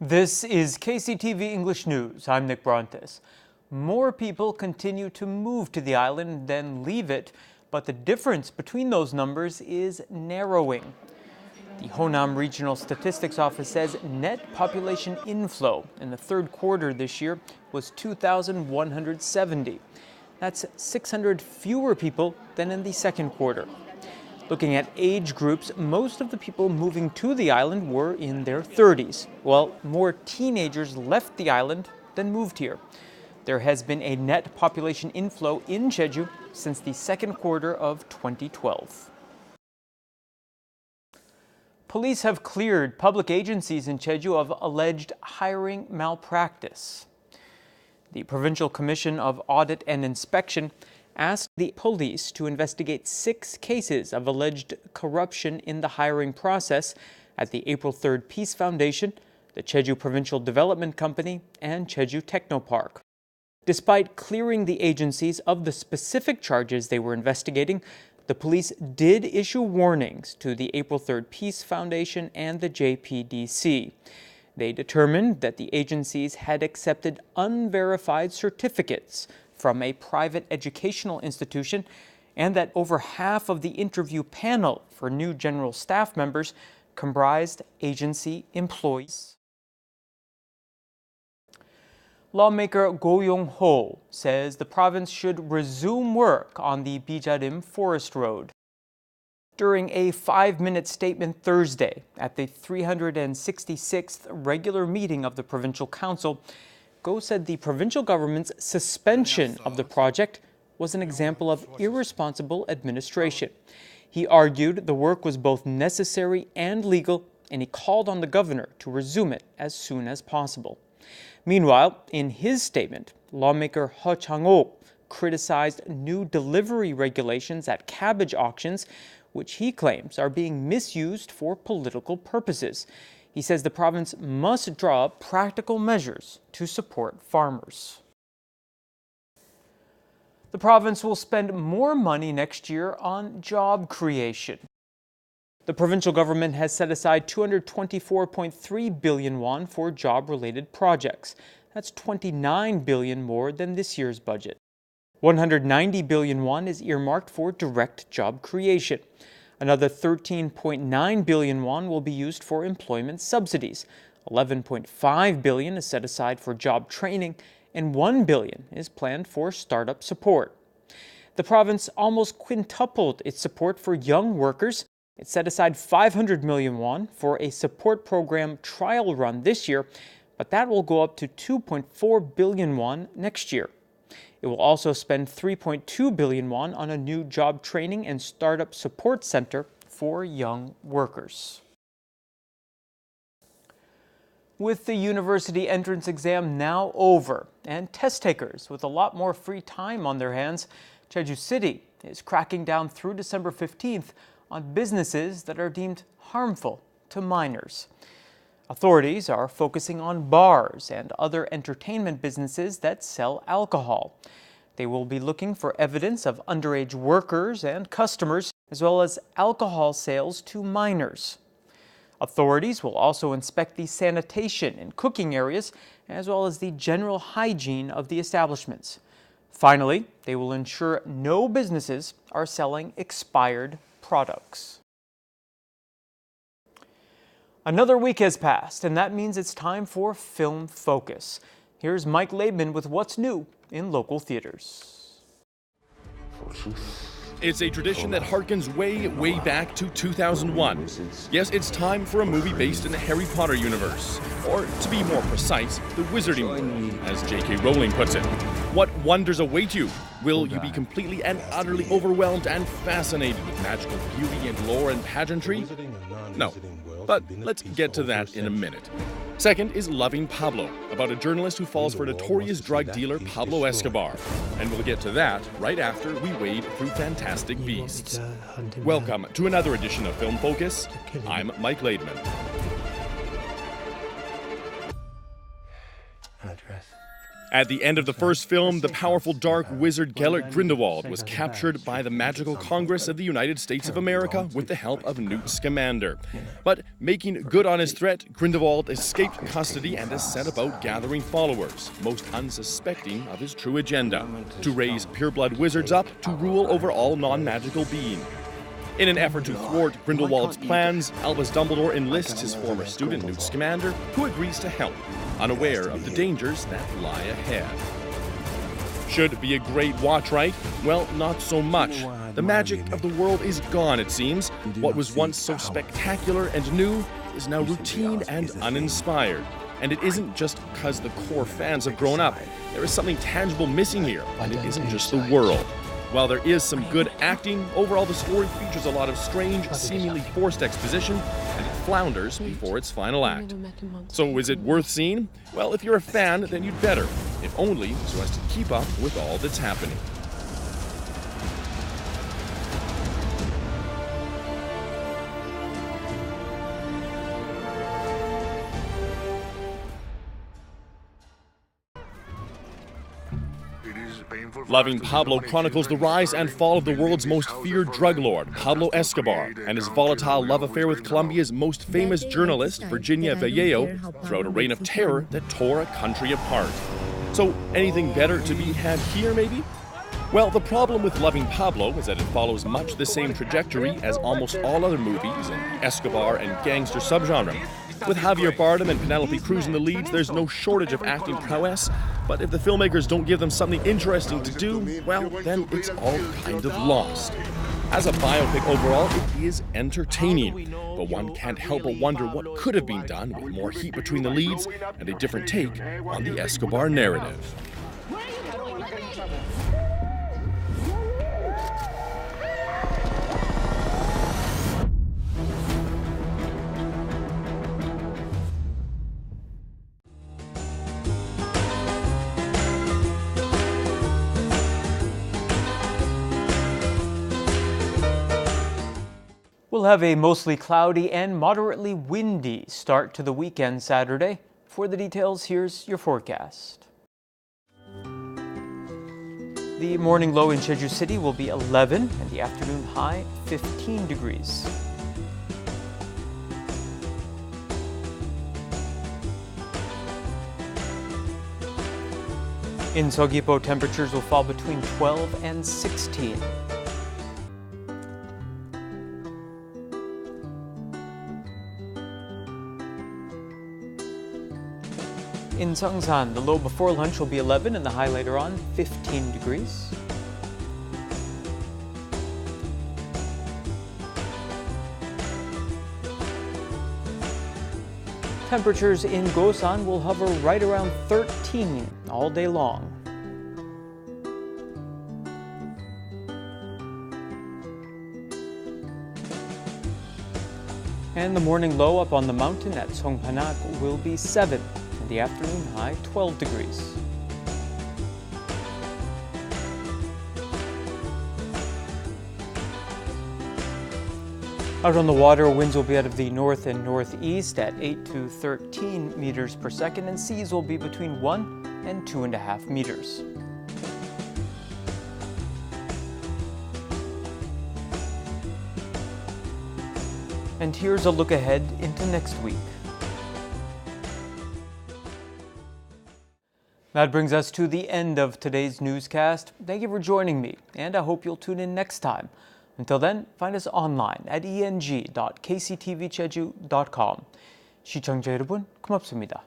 This is KCTV English News. I'm Nick Brontes. More people continue to move to the island than leave it, but the difference between those numbers is narrowing. The Honam Regional Statistics Office says net population inflow in the third quarter this year was 2,170. That's 600 fewer people than in the second quarter. Looking at age groups, most of the people moving to the island were in their 30s, while more teenagers left the island than moved here. There has been a net population inflow in Jeju since the second quarter of 2012. Police have cleared public agencies in Jeju of alleged hiring malpractice. The Provincial Commission of Audit and Inspection asked the police to investigate 6 cases of alleged corruption in the hiring process at the April 3rd Peace Foundation, the Jeju Provincial Development Company, and Jeju Technopark. Despite clearing the agencies of the specific charges they were investigating, the police did issue warnings to the April 3rd Peace Foundation and the JPDC. They determined that the agencies had accepted unverified certificates from a private educational institution, and that over half of the interview panel for new general staff members comprised agency employees. Lawmaker Go Yong-ho says the province should resume work on the BJM Forest Road. During a 5-minute statement Thursday at the 366th regular meeting of the Provincial Council, Go said the provincial government's suspension of the project was an example of irresponsible administration. He argued the work was both necessary and legal, and he called on the governor to resume it as soon as possible. Meanwhile, in his statement, lawmaker Ho Chang-ok criticized new delivery regulations at cabbage auctions, which he claims are being misused for political purposes. He says the province must draw up practical measures to support farmers. The province will spend more money next year on job creation. The provincial government has set aside 224.3 billion won for job-related projects. That's 29 billion more than this year's budget. 190 billion won is earmarked for direct job creation. Another 13.9 billion won will be used for employment subsidies. 11.5 billion is set aside for job training, and 1 billion is planned for startup support. The province almost quintupled its support for young workers. It set aside 500 million won for a support program trial run this year, but that will go up to 2.4 billion won next year. It will also spend 3.2 billion won on a new job training and startup support center for young workers. With the university entrance exam now over and test takers with a lot more free time on their hands, Jeju City is cracking down through December 15th on businesses that are deemed harmful to minors. Authorities are focusing on bars and other entertainment businesses that sell alcohol. They will be looking for evidence of underage workers and customers, as well as alcohol sales to minors. Authorities will also inspect the sanitation and cooking areas, as well as the general hygiene of the establishments. Finally, they will ensure no businesses are selling expired products. Another week has passed, and that means it's time for Film Focus. Here's Mike Laidman with what's new in local theaters. It's a tradition that harkens way back to 2001. Yes, it's time for a movie based in the Harry Potter universe. Or, to be more precise, the Wizarding World, as J.K. Rowling puts it. What wonders await you? Will you be completely and utterly overwhelmed and fascinated with magical beauty and lore and pageantry? No, but let's get to that in a minute. Second is Loving Pablo, about a journalist who falls for notorious drug dealer Pablo Escobar. And we'll get to that right after we wade through Fantastic Beasts. Welcome to another edition of Film Focus. I'm Mike Laidman. At the end of the first film, the powerful dark wizard Gellert Grindelwald was captured by the magical Congress of the United States of America with the help of Newt Scamander. But making good on his threat, Grindelwald escaped custody and has set about gathering followers, most unsuspecting of his true agenda, to raise pureblood wizards up to rule over all non-magical beings. In an effort to thwart Grindelwald's plans, Albus Dumbledore enlists his former student Newt Scamander, who agrees to help, unaware of the dangers that lie ahead. Should be a great watch, right? Well, not so much. The magic of the world is gone, it seems. What was once so spectacular and new is now routine and uninspired. And it isn't just because the core fans have grown up. There is something tangible missing here, and it isn't just the world. While there is some good acting, overall the story features a lot of strange, seemingly forced exposition, and it flounders before its final act. So is it worth seeing? Well, if you're a fan, then you'd better, if only so as to keep up with all that's happening. Loving Pablo chronicles the rise and fall of the world's most feared drug lord, Pablo Escobar, and his volatile love affair with Colombia's most famous journalist, Virginia Vallejo, throughout a reign of terror that tore a country apart. So, anything better to be had here, maybe? Well, the problem with Loving Pablo is that it follows much the same trajectory as almost all other movies in the Escobar and gangster subgenre. With Javier Bardem and Penelope Cruz in the leads, there's no shortage of acting prowess, but if the filmmakers don't give them something interesting to do, well, then it's all kind of lost. As a biopic overall, it is entertaining, but one can't help but wonder what could have been done with more heat between the leads and a different take on the Escobar narrative. We'll have a mostly cloudy and moderately windy start to the weekend Saturday. For the details, here's your forecast. The morning low in Jeju City will be 11 and the afternoon high 15 degrees. In Seogwipo, temperatures will fall between 12 and 16. In Seongsan, the low before lunch will be 11 and the high later on 15 degrees. Temperatures in Gosan will hover right around 13 all day long. And the morning low up on the mountain at Songpanak will be 7. And the afternoon high 12 degrees. Out on the water, winds will be out of the north and northeast at 8 to 13 meters per second, and seas will be between 1 and 2.5 meters. And here's a look ahead into next week. That brings us to the end of today's newscast. Thank you for joining me, and I hope you'll tune in next time. Until then, find us online at eng.kctvjeju.com. 시청자 여러분, 고맙습니다.